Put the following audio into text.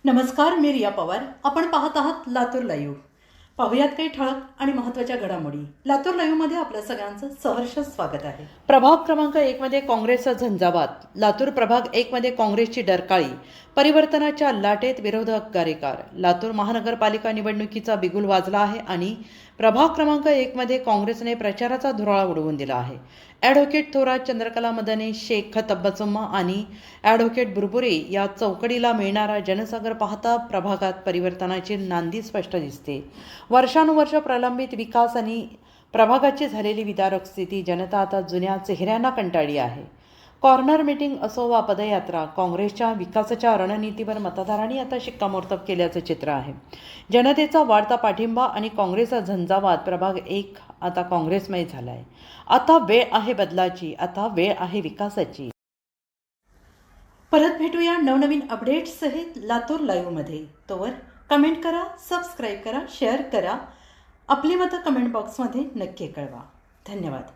नमस्कार, मी रिया पवार. आपण पाहत आहात लातूर लाईव्ह. पाहुयात काही ठळक आणि महत्त्वाच्या घडामोडी. लातूर लाईव्हमध्ये आपल्या सगळ्यांचं सहर्ष स्वागत आहे. प्रभाग क्रमांक 1 मध्ये काँग्रेसचा झंझावात. लातूर प्रभाग 1 मध्ये काँग्रेसची डरकाळी. परिवर्तनाच्या लाटेत विरोधक गारेकार. लातूर महानगरपालिका निवडणुकीचा बिगुल वाजला आहे आणि प्रभाग क्रमांक 1 मध्ये काँग्रेसने प्रचाराचा धुराळा उडवून दिला आहे. ॲडव्होकेट थोरात, चंद्रकला मदने, शेख तब्बसुम्मा आणि ॲडव्होकेट बुरबुरे या चौकडीला मिळणारा जनसागर पाहता प्रभागात परिवर्तनाची नांदी स्पष्ट दिसते. वर्षानुवर्ष प्रलंबित विकास आणि प्रभागाची झालेली विदारक स्थिती जनता आता जुन्या चेहऱ्यांना कंटाळली आहे. कॉर्नर मीटिंग असो वा पदयात्रा, काँग्रेसच्या विकासाच्या रणनीतीवर मतदारांनी आता शिक्कामोर्तब केल्याचं चित्र आहे. जनतेचा वाढता पाठिंबा आणि काँग्रेसचा झंझावात. प्रभाग 1 आता काँग्रेसमय झाला आहे. आता वेळ आहे बदलाची, आता वेळ आहे विकासाची. परत भेटूया नवनवीन अपडेट्स सहित लातूर लाईव्हमध्ये. तोवर कमेंट करा, सबस्क्राईब करा, शेअर करा. आपली मतं कमेंट बॉक्समध्ये नक्की कळवा. धन्यवाद.